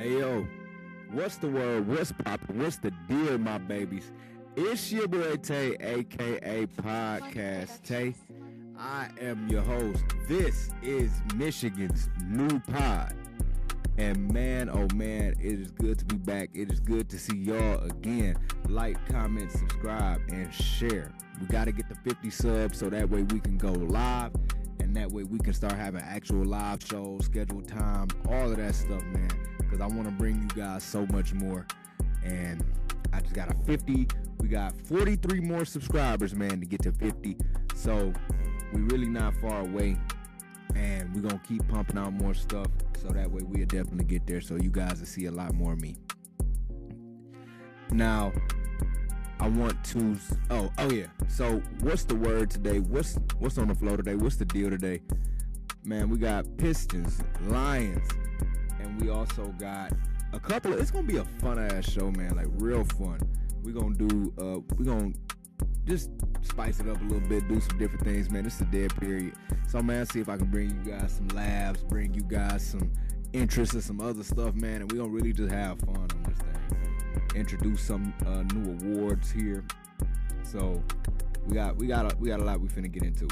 Hey yo, what's the word? What's poppin'? What's the deal, my babies? It's your boy Tay, aka Podcast Tay. I am your host. This is Michigan's new pod. And man, oh man, it is good to be back. It is good to see y'all again. Like, comment, subscribe, and share. We got to get to 50 subs so that way we can go live. And that way we can start having actual live shows, scheduled time, all of that stuff, man. Because I want to bring you guys so much more. And I just got a 50. We got 43 more subscribers, man, to get to 50. So we really not far away. And we're going to keep pumping out more stuff. So that way we'll definitely get there. So you guys will see a lot more of me. Now, I want to, oh yeah. So what's the word today? What's on the flow today? What's the deal today? Man, we got Pistons, Lions, and we also got a couple of, it's going to be a fun ass show, man. Like real fun. We're going to just spice it up a little bit, do some different things, man. This is a dead period. So, man, see if I can bring you guys some laughs, bring you guys some interest in some other stuff, man. And we're going to really just have fun on this thing. Introduce some new awards here. So, we got a lot we finna get into.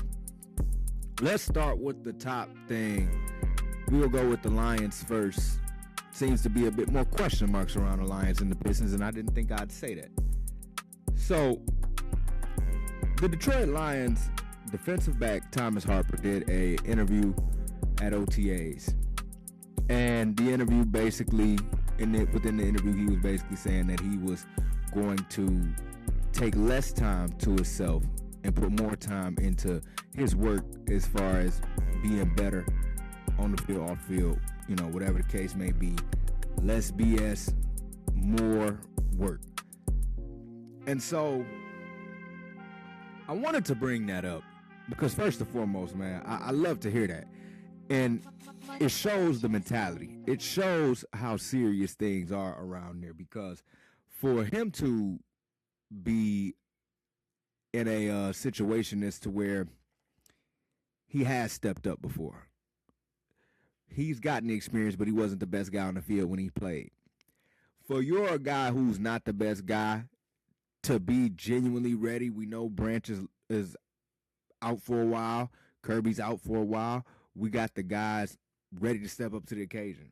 Let's start with the top thing. We'll go with the Lions first. Seems to be a bit more question marks around the Lions and the Pistons, and I didn't think I'd say that. So, the Detroit Lions defensive back Thomas Harper did a interview at OTAs, and the interview basically, within the interview, he was basically saying that he was going to take less time to himself and put more time into his work as far as being better on the field, off field, whatever the case may be. Less BS, more work. And so I wanted to bring that up because first and foremost, man, I love to hear that. And it shows the mentality. It shows how serious things are around there, because for him to be in a situation as to where he has stepped up before. He's gotten the experience, but he wasn't the best guy on the field when he played. For you're a guy who's not the best guy to be genuinely ready. We know Branch is out for a while. Kirby's out for a while. We got the guys ready to step up to the occasion.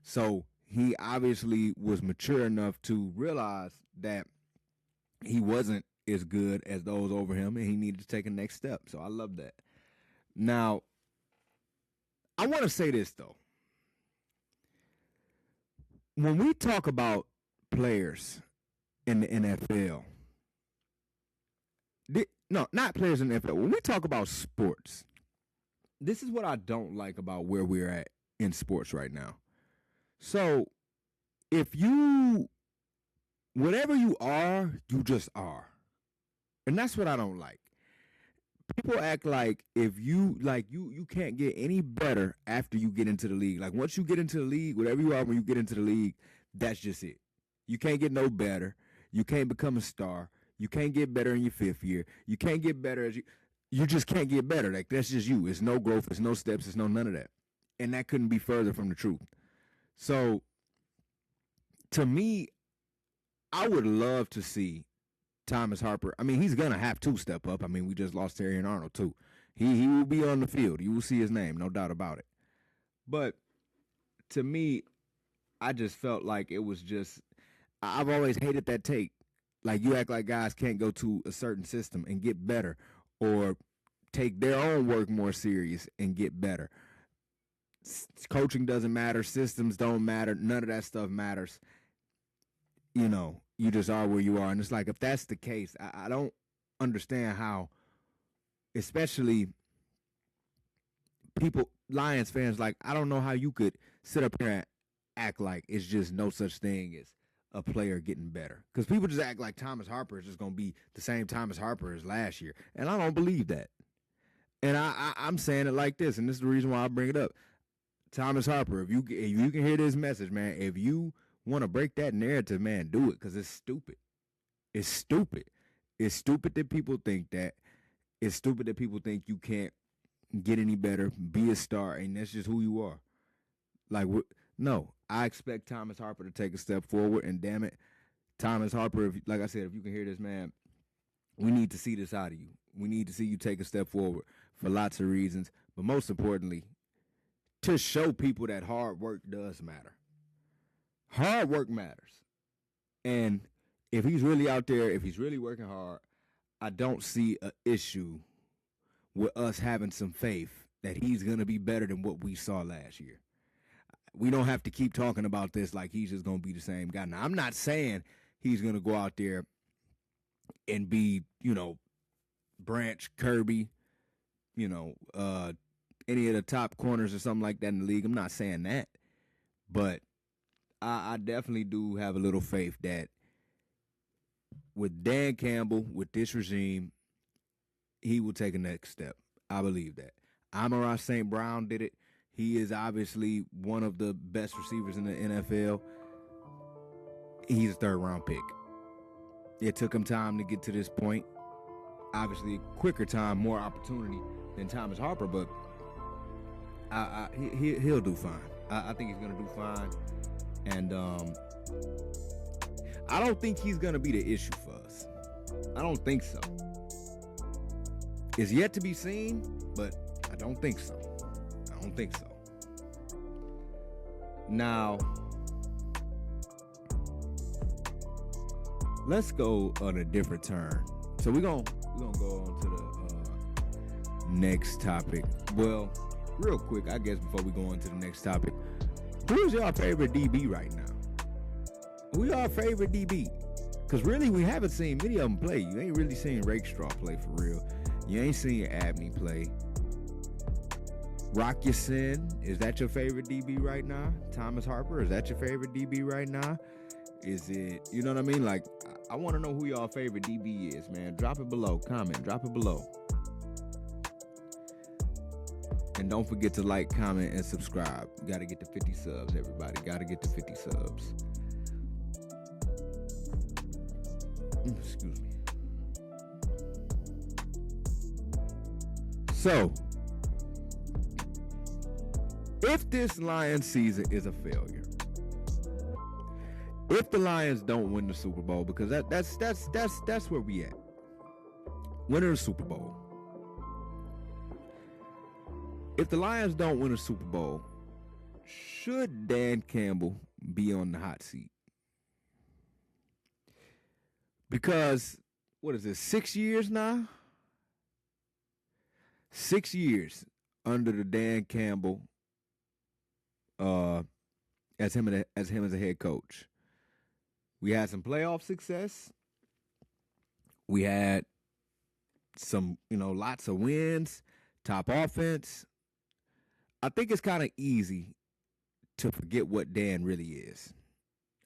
So he obviously was mature enough to realize that he wasn't as good as those over him, and he needed to take a next step. So I love that. Now, I want to say this, though. When we talk about players in the NFL, no, not players in the NFL. When we talk about sports, this is what I don't like about where we're at in sports right now. So, whatever you are, you just are. And that's what I don't like. People act like if you can't get any better after you get into the league. Like once you get into the league, whatever you are when you get into the league, that's just it. You can't get no better. You can't become a star. You can't get better in your fifth year. You can't get better you just can't get better. Like that's just you. It's no growth, it's no steps, it's no none of that. And that couldn't be further from the truth. So to me, I would love to see Thomas Harper. I mean, he's going to have to step up. I mean, we just lost Terry and Arnold, too. He will be on the field. You will see his name, no doubt about it. But to me, I just felt like it was just, I've always hated that take. Like, you act like guys can't go to a certain system and get better or take their own work more serious and get better. Coaching doesn't matter. Systems don't matter. None of that stuff matters. You just are where you are. And it's like, if that's the case, I don't understand how, especially people, Lions fans, like, I don't know how you could sit up here and act like it's just no such thing as a player getting better. Because people just act like Thomas Harper is just going to be the same Thomas Harper as last year. And I don't believe that. And I'm saying it like this, and this is the reason why I bring it up. Thomas Harper, if you can hear this message, man, if you want to break that narrative, man, do it, because it's stupid. It's stupid. It's stupid that people think that. It's stupid that people think you can't get any better, be a star, and that's just who you are. Like, No, I expect Thomas Harper to take a step forward. And damn it, Thomas Harper, if, like I said, if you can hear this, man, we need to see this out of you. We need to see you take a step forward for lots of reasons. But most importantly, to show people that hard work does matter. Hard work matters. And if he's really out there, if he's really working hard, I don't see an issue with us having some faith that he's going to be better than what we saw last year. We don't have to keep talking about this like he's just going to be the same guy. Now, I'm not saying he's going to go out there and be, Branch, Kirby, any of the top corners or something like that in the league. I'm not saying that. But I definitely do have a little faith that with Dan Campbell, with this regime, he will take a next step. I believe that. Amon-Ra St. Brown did it. He is obviously one of the best receivers in the NFL. He's a third-round pick. It took him time to get to this point. Obviously, quicker time, more opportunity than Thomas Harper, but he'll do fine. I think he's going to do fine. And I don't think he's going to be the issue for us. I don't think so. It's yet to be seen, but I don't think so. I don't think so. Now, let's go on a different turn. So we're gonna go on to the next topic. Well, real quick, I guess before we go on to the next topic, who's your favorite DB right now? Who your favorite DB? Because really, we haven't seen many of them play. You ain't really seen Rakestraw play for real. You ain't seen Abney play. Rock Sin, is that your favorite DB right now? Thomas Harper, is that your favorite DB right now? Is it, you know what I mean? Like, I want to know who y'all favorite DB is, man. Drop it below. Comment. Drop it below. And don't forget to like, comment, and subscribe. Got to get to 50 subs, everybody. Got to get to 50 subs. Excuse me. So, if this Lions season is a failure, if the Lions don't win the Super Bowl, because that's where we at. Winning the Super Bowl. If the Lions don't win a Super Bowl, should Dan Campbell be on the hot seat? Because, what is this, 6 years now? 6 years under the Dan Campbell as him as a head coach. We had some playoff success. We had some, lots of wins, top offense. I think it's kind of easy to forget what Dan really is.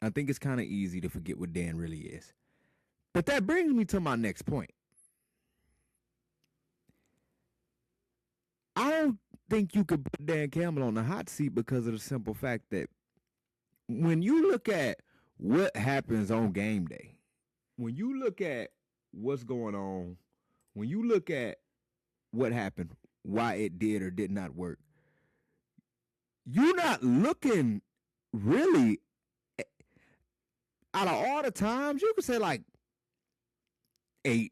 I think it's kind of easy to forget what Dan really is. But that brings me to my next point. I don't think you could put Dan Campbell on the hot seat because of the simple fact that when you look at what happens on game day, when you look at what's going on, when you look at what happened, why it did or did not work, you're not looking really, out of all the times, you could say like 8%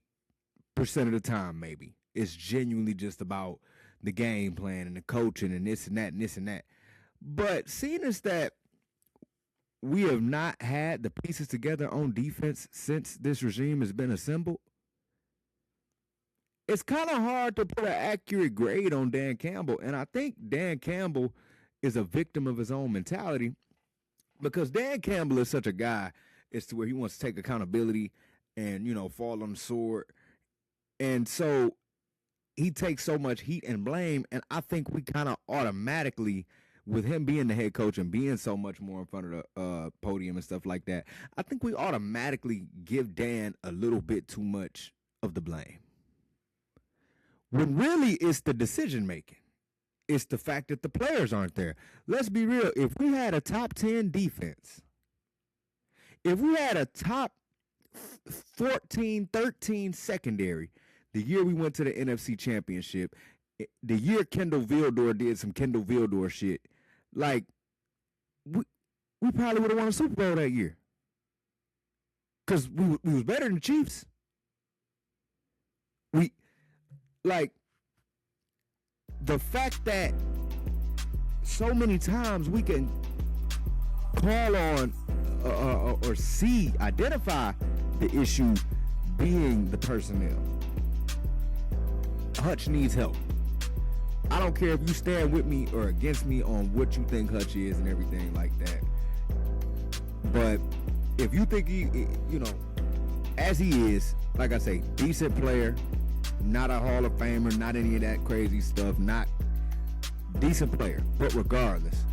of the time maybe. It's genuinely just about the game plan and the coaching and this and that and this and that. But seeing as that we have not had the pieces together on defense since this regime has been assembled, it's kind of hard to put an accurate grade on Dan Campbell. And I think Dan Campbell is a victim of his own mentality, because Dan Campbell is such a guy as to where he wants to take accountability and, fall on the sword. And so he takes so much heat and blame. And I think we kind of automatically, with him being the head coach and being so much more in front of the podium and stuff like that, I think we automatically give Dan a little bit too much of the blame. When really it's the decision making. It's the fact that the players aren't there. Let's be real. If we had a top 10 defense, if we had a top 14, 13 secondary, the year we went to the NFC Championship, the year Kendall Vildor did some Kendall Vildor shit, like, we probably would have won a Super Bowl that year. Because we was better than the Chiefs. We, like, the fact that so many times we can call on or identify the issue being the personnel. Hutch needs help. I don't care if you stand with me or against me on what you think Hutch is and everything like that. But if you think he, you know, as he is, like I say, decent player, not a Hall of Famer, not any of that crazy stuff, not decent player. But regardless,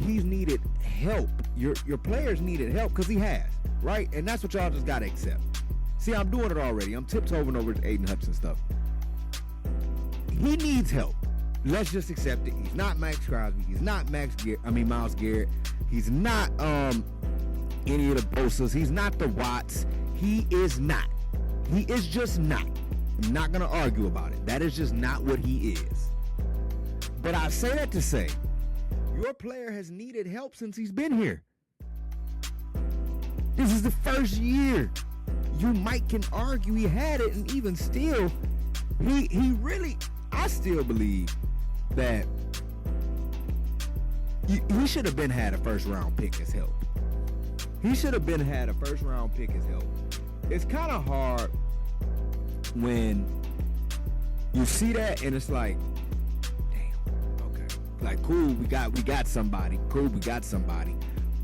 he's needed help. Your players needed help because he has, right? And that's what y'all just gotta accept. See, I'm doing it already. I'm tiptoeing over Aiden Hutchinson stuff. He needs help. Let's just accept it. He's not Max Crosby. He's not Myles Garrett. He's not any of the Bosas. He's not the Watts. He is not. He is just not. I'm not gonna argue about it. That is just not what he is. But I say that to say, your player has needed help since he's been here. This is the first year. You might can argue he had it, and even still, he really, I still believe that he should have been had a first round pick as help. He should have been had a first round pick as help. It's kind of hard when you see that and it's like, damn, okay, like cool, we got somebody, cool, we got somebody,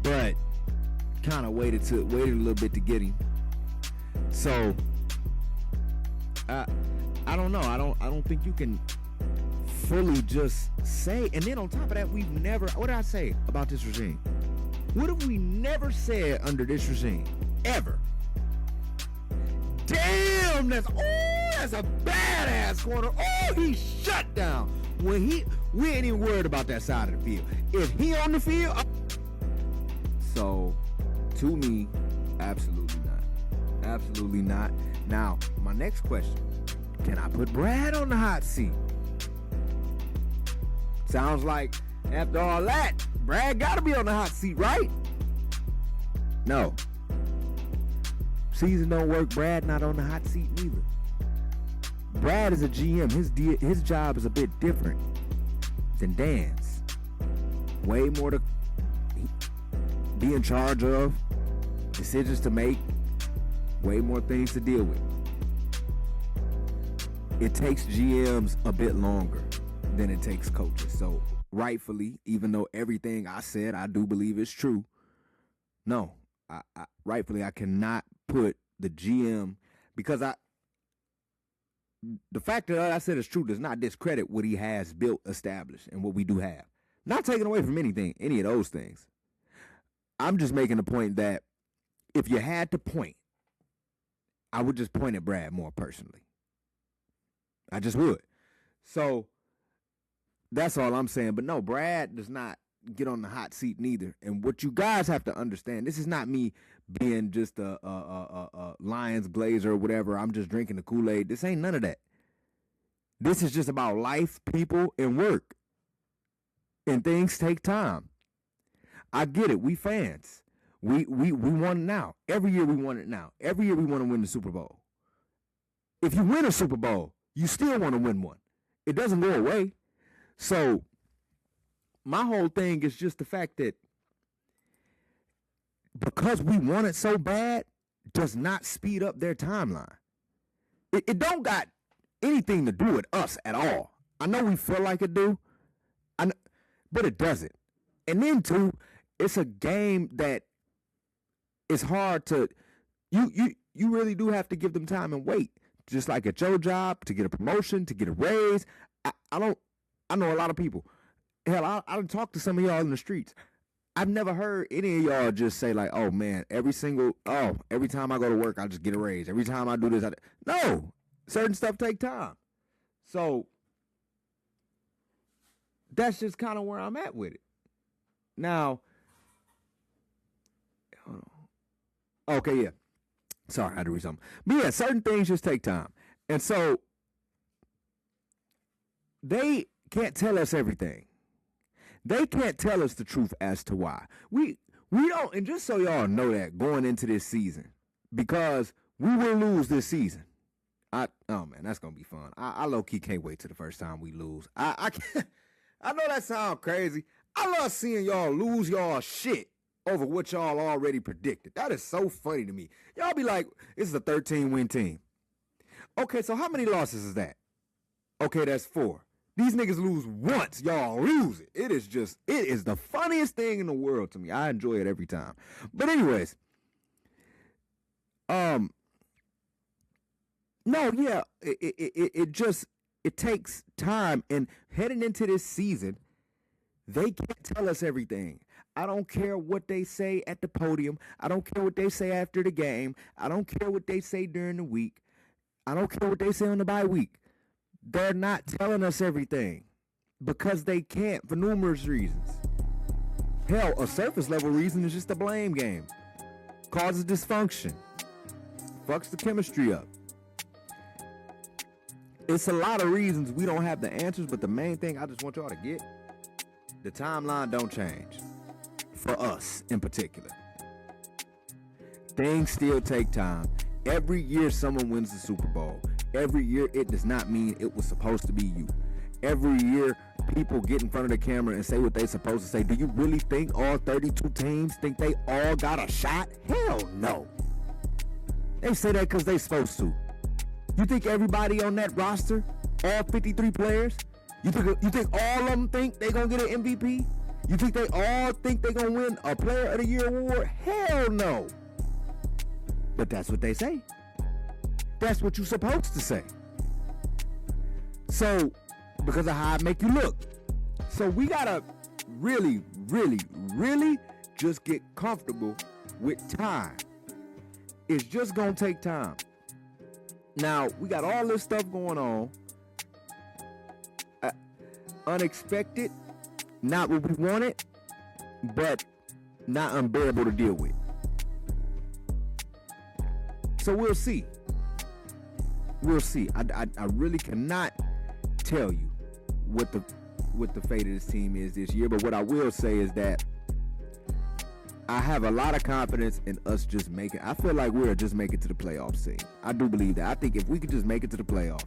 but kind of waited a little bit to get him. So I don't know. I don't think you can fully just say. And then on top of that, we've never. What did I say about this regime? What have we never said under this regime ever? Damn, that's a badass corner. Oh, he shut down. We ain't even worried about that side of the field. If he on the field, so to me, absolutely not. Absolutely not. Now, my next question. Can I put Brad on the hot seat? Sounds like after all that, Brad gotta be on the hot seat, right? No. Season don't work, Brad not on the hot seat neither. Brad is a GM. His job is a bit different than Dan's. Way more to be in charge of, decisions to make, way more things to deal with. It takes GMs a bit longer than it takes coaches. So rightfully, even though everything I said I do believe is true, no, rightfully I cannot put the GM, because the fact that I said is true does not discredit what he has built, established, and what we do have. Not taking away from any of those things. I'm just making the point that if you had to point, I would just point at Brad more personally. I just would. So that's all I'm saying. But no, Brad does not get on the hot seat neither. And what you guys have to understand, this is not me being just a Lions Glazer or whatever. I'm just drinking the Kool-Aid. This ain't none of that. This is just about life, people, and work. And things take time. I get it. We fans. We want it now. Every year we want it now. Every year we want to win the Super Bowl. If you win a Super Bowl, you still want to win one. It doesn't go away. So my whole thing is just the fact that because we want it so bad does not speed up their timeline. It don't got anything to do with us at all. I know we feel like it do, but it doesn't. And then too, it's a game that is hard to, you really do have to give them time and wait. Just like at your job, to get a promotion, to get a raise. I know a lot of people. Hell, I talk to some of y'all in the streets. I've never heard any of y'all just say like, oh man, every time I go to work, I just get a raise. Every time I do this, no, certain stuff take time. So that's just kind of where I'm at with it. Now, okay, yeah. Sorry, I had to read something. But yeah, certain things just take time. And so they can't tell us everything. They can't tell us the truth as to why. We don't, and just so y'all know that going into this season, because we will lose this season. Oh man, that's gonna be fun. I low key can't wait till the first time we lose. I can't, I know that sounds crazy. I love seeing y'all lose y'all shit over what y'all already predicted. That is so funny to me. Y'all be like, this is a 13-win team. Okay, so how many losses is that? Okay, that's 4. These niggas lose once, y'all lose it. It is the funniest thing in the world to me. I enjoy it every time. But anyways, no, yeah, it takes time, and heading into this season, they can't tell us everything. I don't care what they say at the podium. I don't care what they say after the game. I don't care what they say during the week. I don't care what they say on the bye week. They're not telling us everything because they can't for numerous reasons. Hell, a surface level reason is just a blame game. Causes dysfunction. Fucks the chemistry up. It's a lot of reasons we don't have the answers, but the main thing I just want y'all to get, the timeline don't change. For us in particular. Things still take time. Every year someone wins the Super Bowl. Every year it does not mean it was supposed to be you. Every year people get in front of the camera and say what they're supposed to say. Do you really think all 32 teams think they all got a shot? Hell no. They say that because they supposed to. You think everybody on that roster, all 53 players, you think all of them think they gonna get an MVP? You think they all think they're going to win a Player of the Year award? Hell no. But that's what they say. That's what you're supposed to say. So, because of how I make you look. So we got to really, really, really just get comfortable with time. It's just going to take time. Now, we got all this stuff going on. Unexpected. Not what we wanted, but not unbearable to deal with. So we'll see. We'll see. I really cannot tell you what the fate of this team is this year, but what I will say is that I have a lot of confidence in us just making. I feel like we're just making it to the playoffs team. I do believe that. I think if we could just make it to the playoffs,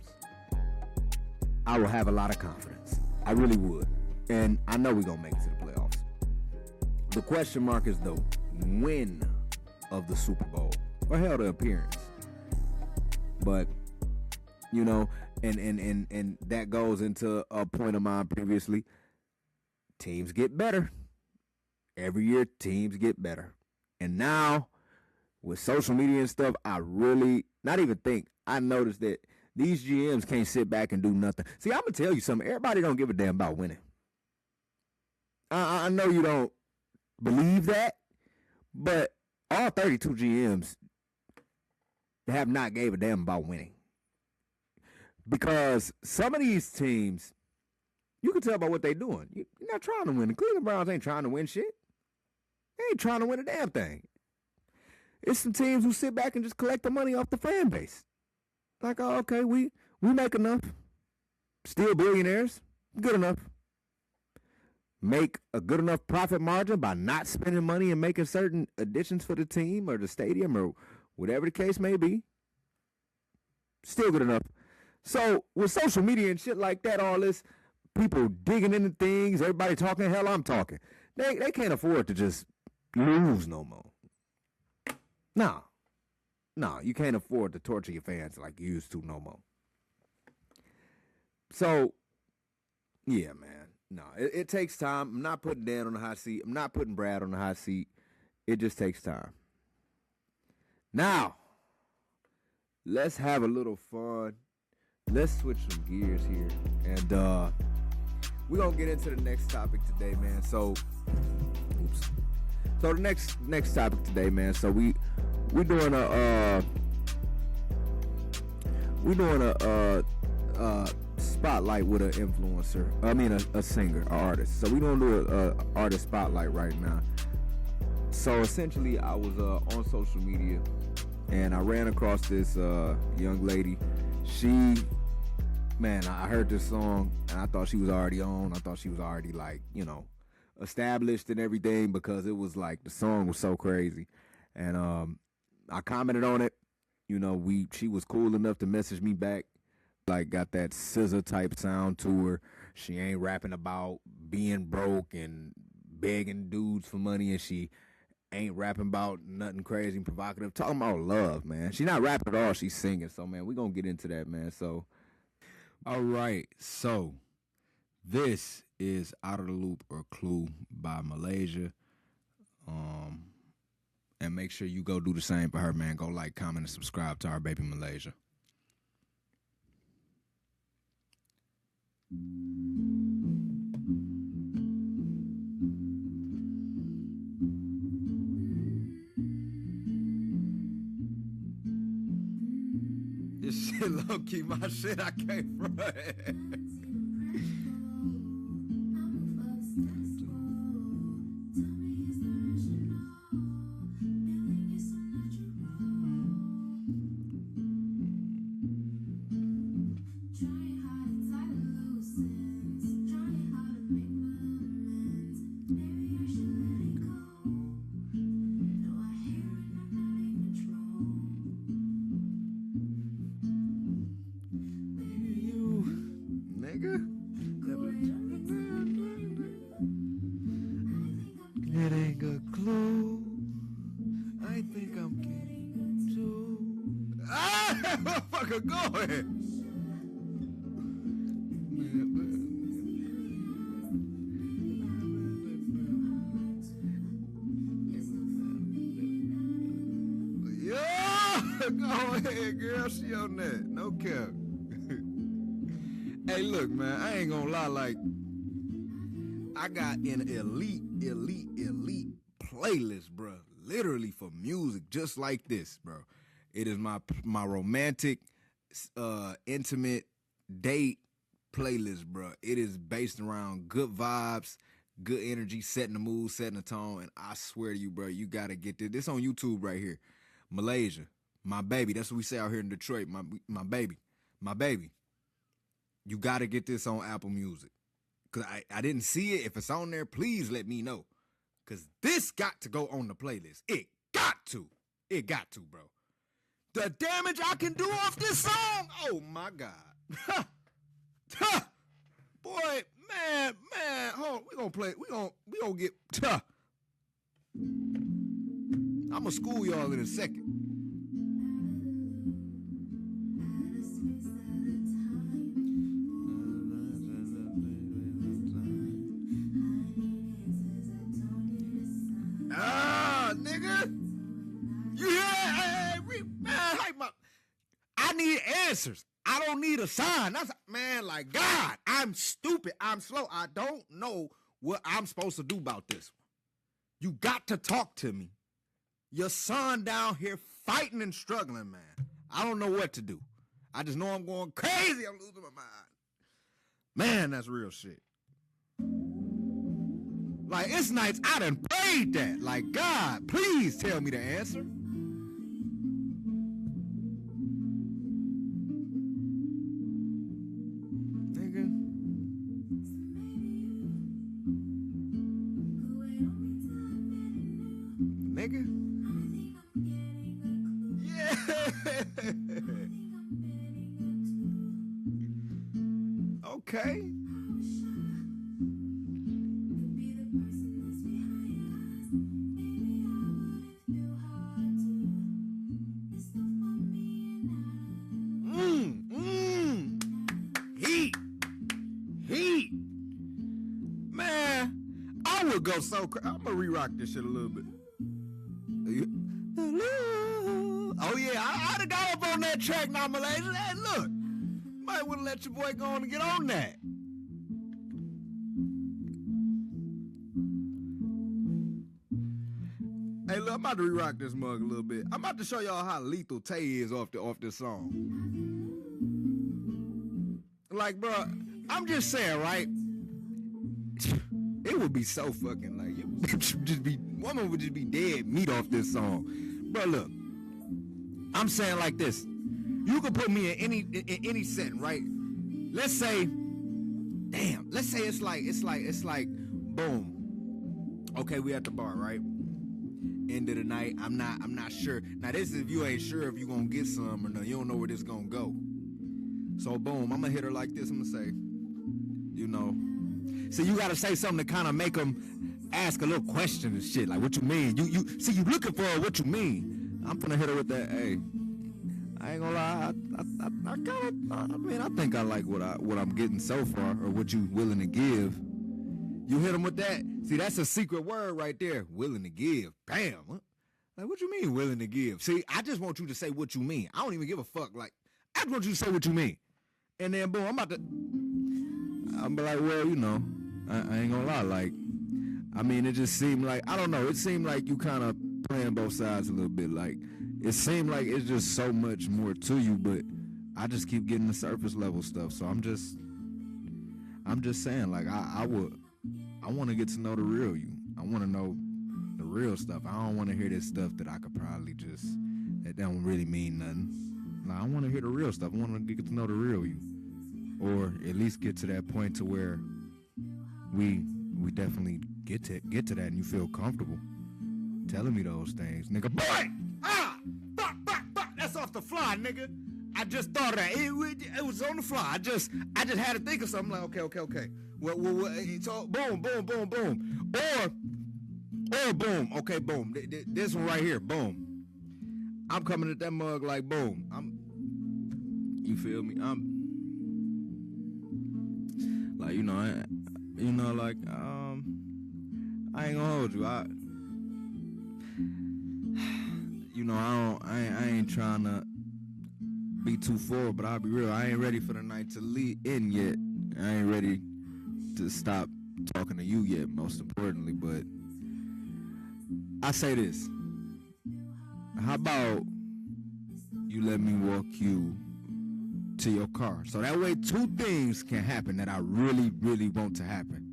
I will have a lot of confidence. I really would. And I know we're going to make it to the playoffs. The question mark is the win of the Super Bowl. Or hell, the appearance. But, you know, and that goes into a point of mine previously. Teams get better. Every year, teams get better. And now, with social media and stuff, I really, not even think, I noticed that these GMs can't sit back and do nothing. See, I'm going to tell you something. Everybody don't give a damn about winning. I know you don't believe that, but all 32 GMs have not gave a damn about winning. Because some of these teams, you can tell by what they're doing. You're not trying to win. The Cleveland Browns ain't trying to win shit. They ain't trying to win a damn thing. It's some teams who sit back and just collect the money off the fan base. Like, oh, okay, we make enough. Still billionaires. Good enough. Make a good enough profit margin by not spending money and making certain additions for the team or the stadium or whatever the case may be. Still good enough. So with social media and shit like that, all this, people digging into things, everybody talking, hell, I'm talking. They can't afford to just lose no more. No, you can't afford to torture your fans like you used to no more. So, yeah, man. No, it takes time. I'm not putting Dan on the hot seat. I'm not putting Brad on the hot seat. It just takes time. Now, let's have a little fun. Let's switch some gears here. And we're going to get into the next topic today, man. So the next topic today, man. So we're doing a spotlight with an influencer. I mean a singer, an artist. So we don't do a artist spotlight right now. So essentially, I was on social media and I ran across this young lady. I heard this song and I thought she was already on. I thought she was already like, established and everything because it was like the song was so crazy. And I commented on it. You know, she was cool enough to message me back. Like got that scissor type sound to her. She ain't rapping about being broke and begging dudes for money, and she ain't rapping about nothing crazy and provocative. Talking about love, man. She not rapping at all. She's singing. So, man, we gonna get into that, man. So, all right. So, this is Out of the Loop or Clue by Malaysia. And make sure you go do the same for her, man. Go like, comment, and subscribe to our baby Malaysia. This shit low key my shit. I can't front. It ain't a clue. I think I'm getting too. Ah, that motherfucker going. Yo, go ahead, girl. She on that. No cap. Hey, look, man. I ain't gonna lie. Like, I got an elite playlist, bro. Literally for music, just like this, bro. It is my romantic, intimate date playlist, bro. It is based around good vibes, good energy, setting the mood, setting the tone. And I swear to you, bro, you gotta get this. This on YouTube right here. Malaysia, my baby. That's what we say out here in Detroit. My baby. You gotta get this on Apple Music. Cause I didn't see it. If it's on there, please let me know. Cause this got to go on the playlist. It got to, bro. The damage I can do off this song. Oh my God. Boy, man. Hold on. We gonna get. I'ma school y'all in a second. Nigga, you hear that? Man, I need answers. I don't need a sign. That's, man, like, God, I'm stupid. I'm slow. I don't know what I'm supposed to do about this one. You got to talk to me. Your son down here fighting and struggling, man. I don't know what to do. I just know I'm going crazy. I'm losing my mind. Man, that's real shit. Like, it's nights I done prayed that. Like, God, please tell me the answer. Nigga. Nigga. Yeah. Okay. Heat. Man, I would go so crazy. I'm gonna re-rock this shit a little bit. Oh yeah, I done got up on that track now, Malaysia. Hey, look, might wanna let your boy go on and get on that. Hey, look, I'm about to re-rock this mug a little bit. I'm about to show y'all how lethal Tay is off this song. Like, bro, I'm just saying, right? It would be so fucking like woman would just be dead meat off this song. Bro, look, I'm saying like this. You can put me in any setting, right? Let's say it's like, boom. Okay, we at the bar, right? End of the night, I'm not sure. Now this is if you ain't sure if you gonna get some or no. You don't know where this gonna go. So boom, I'm gonna hit her like this. I'm gonna say, you know, see, you gotta say something to kind of make them ask a little question and shit. Like, what you mean? You see, you looking for what you mean. I'm gonna hit her with that. Hey, I ain't gonna lie. I think I like what I'm getting so far, or what you willing to give. You hit them with that. See, that's a secret word right there. Willing to give. Bam. Like, what you mean willing to give? See, I just want you to say what you mean. I don't even give a fuck. Like, I just want you to say what you mean. And then, boom, I'm be like, well, you know, I ain't gonna lie. Like, I mean, it just seemed like, I don't know. It seemed like you kind of playing both sides a little bit. Like, it seemed like it's just so much more to you, but I just keep getting the surface level stuff. So I'm just saying, like, I want to get to know the real you. I want to know the real stuff. I don't want to hear this stuff that I could probably just, that don't really mean nothing. Like, I want to hear the real stuff. I want to get to know the real you. Or at least get to that point to where we definitely get to that and you feel comfortable telling me those things. Nigga, boy! Fuck, that's off the fly, nigga. I just thought of that. It was on the fly. I just had to think of something like, okay. Well, so boom. Or boom. Okay, boom. This one right here, boom. I'm coming at that mug like boom. You feel me? I'm like, like, I ain't gonna hold you. I ain't trying to be too forward, but I'll be real. I ain't ready for the night to lead in yet. I ain't ready to stop talking to you yet, most importantly. But I say this. How about you let me walk you to your car? So that way 2 things can happen that I really, really want to happen.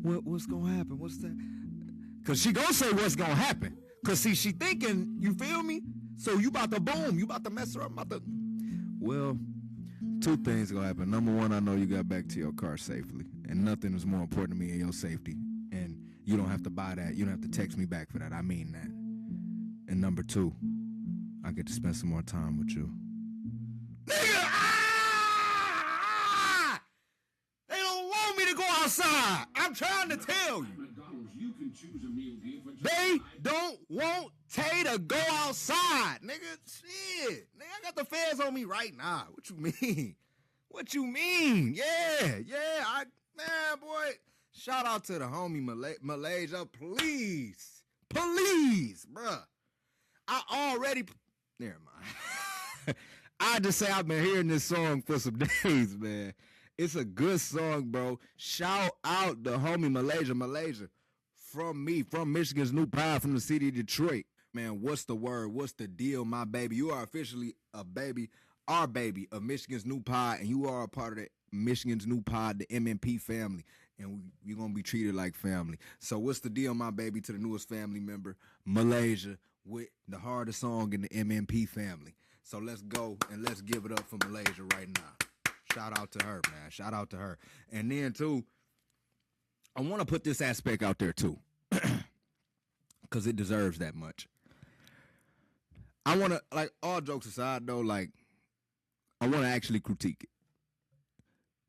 What's gonna happen? What's that? Cause she gonna say what's gonna happen. Cause see, she thinking, you feel me? So you about to boom, you about to mess her up, well, 2 things gonna happen. Number 1, I know you got back to your car safely. And nothing is more important to me than your safety. And you don't have to buy that. You don't have to text me back for that. I mean that. And number 2, I get to spend some more time with you. Nigga, they don't want me to go outside. I'm trying to tell you. They don't want Tay to go outside, nigga. Shit. Nigga, I got the feds on me right now. What you mean? What you mean? Yeah. Man, boy. Shout out to the homie Malaysia. Please, bruh. Never mind. I just say I've been hearing this song for some days, man. It's a good song, bro. Shout out the homie Malaysia. From me, from Michigan's New Pie, from the city of Detroit. Man, what's the word? What's the deal, my baby? You are officially a baby, our baby of Michigan's New Pie, and you are a part of the Michigan's New Pie, the MNP family, and we're going to be treated like family. So what's the deal, my baby, to the newest family member, Malaysia, with the hardest song in the MNP family. So let's go and let's give it up for Malaysia right now. Shout out to her, man. Shout out to her. And then, too, I want to put this aspect out there, too, because it deserves that much. I want to, like, all jokes aside, though, like, I want to actually critique it.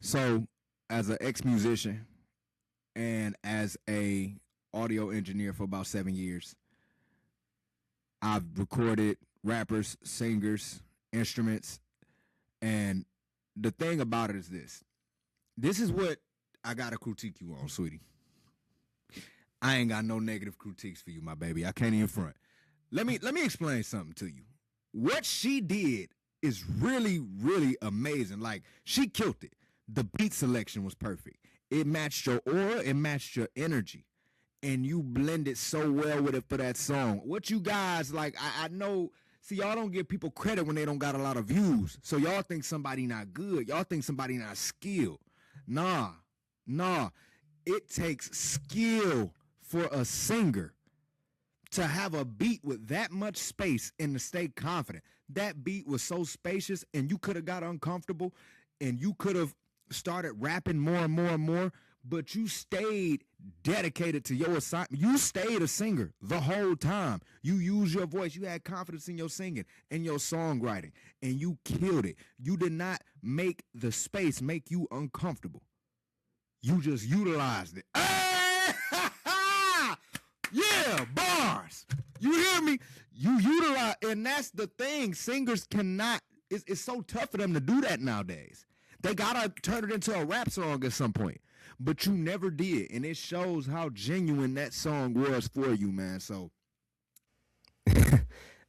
So, as an ex-musician and as a audio engineer for about 7 years, I've recorded rappers, singers, instruments, and the thing about it is this. This is what I got to critique you on, sweetie. I ain't got no negative critiques for you, my baby. I can't even front. Let me explain something to you. What she did is really, really amazing. Like, she killed it. The beat selection was perfect. It matched your aura, it matched your energy. And you blended so well with it for that song. What you guys, like, I know, see, y'all don't give people credit when they don't got a lot of views. So y'all think somebody not good. Y'all think somebody not skilled. Nah. It takes skill for a singer to have a beat with that much space and to stay confident. That beat was so spacious, and you could have got uncomfortable, and you could have started rapping more and more and more, but you stayed dedicated to your assignment. You stayed a singer the whole time. You used your voice. You had confidence in your singing and your songwriting, and you killed it. You did not make the space make you uncomfortable. You just utilized it. Yeah, bars. You hear me? You utilize, and that's the thing. Singers cannot, it's so tough for them to do that nowadays. They gotta turn it into a rap song at some point. But you never did, and it shows how genuine that song was for you, man. So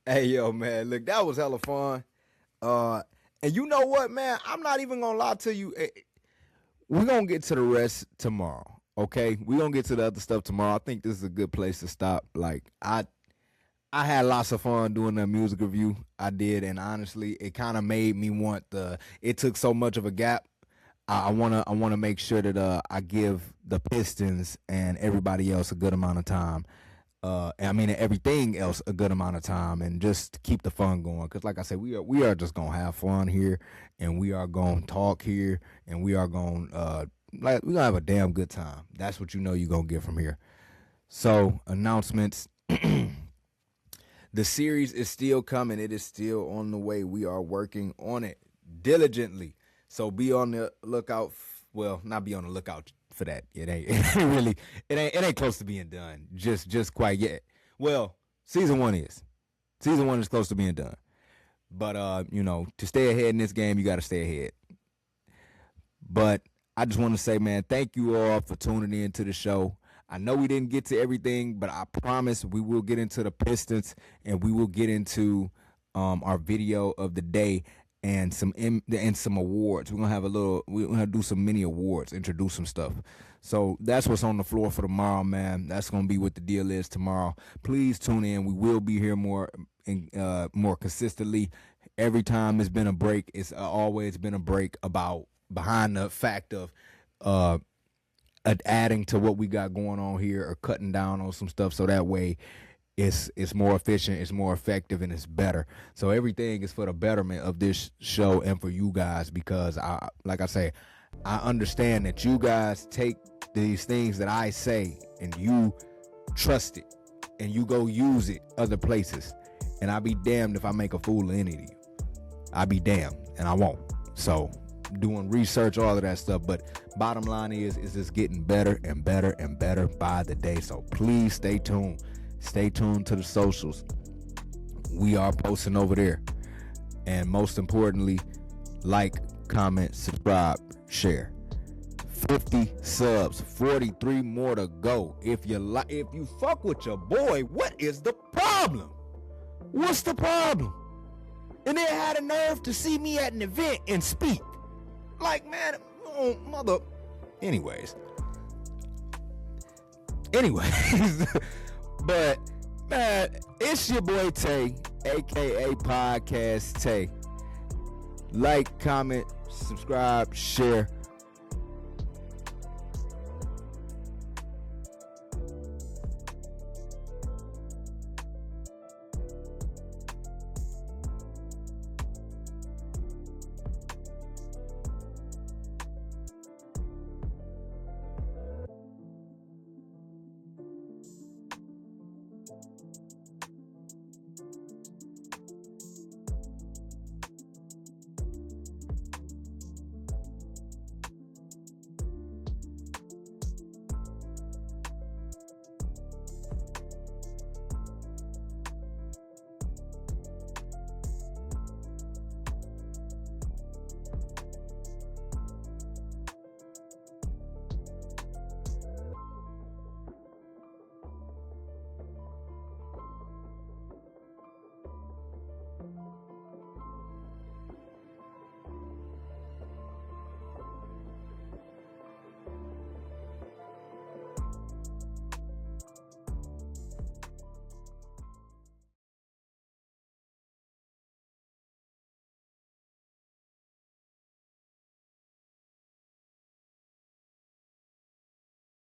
Hey, yo, man, look, that was hella fun. And you know what, man? I'm not even gonna lie to you. We're gonna get to the rest tomorrow, okay? We're gonna get to the other stuff tomorrow. I think this is a good place to stop. Like, I had lots of fun doing the music review. I did, and honestly, it kind of made me want it took so much of a gap. I wanna make sure that I give the Pistons and everybody else a good amount of time. Everything else a good amount of time, and just keep the fun going. Cause like I said, we are just gonna have fun here, and we are gonna talk here, and we are gonna we're gonna have a damn good time. That's what you know you're gonna get from here. So announcements. The series is still coming. It is still on the way. We are working on it diligently. So be on the lookout. Well, not be on the lookout for that. It ain't close to being done. Just quite yet. Well, season one is close to being done. But to stay ahead in this game, you got to stay ahead. But I just want to say, man, thank you all for tuning in to the show. I know we didn't get to everything, but I promise we will get into the Pistons, and we will get into our video of the day and some awards. We're gonna do some mini awards, introduce some stuff. So that's what's on the floor for tomorrow, man. That's gonna be what the deal is tomorrow. Please tune in. We will be here more consistently. Every time it's been a break, it's always been a break behind the fact of adding to what we got going on here or cutting down on some stuff, so that way it's more efficient, it's more effective, and it's better. So everything is for the betterment of this show and for you guys, because I understand that you guys take these things that I say and you trust it and you go use it other places, and I'll be damned if I make a fool of any of you. I'll be damned, and I won't. So doing research, all of that stuff, but bottom line is just getting better and better and better by the day. So please stay tuned to the socials. We are posting over there, and most importantly, like, comment, subscribe, share. 50 subs, 43 more to go. If you fuck with your boy, what is the problem? What's the problem? And they had a nerve to see me at an event and speak. Like, man, oh, mother. Anyways. But, man, it's your boy Tay, a.k.a. Podcast Tay. Like, comment, subscribe, share.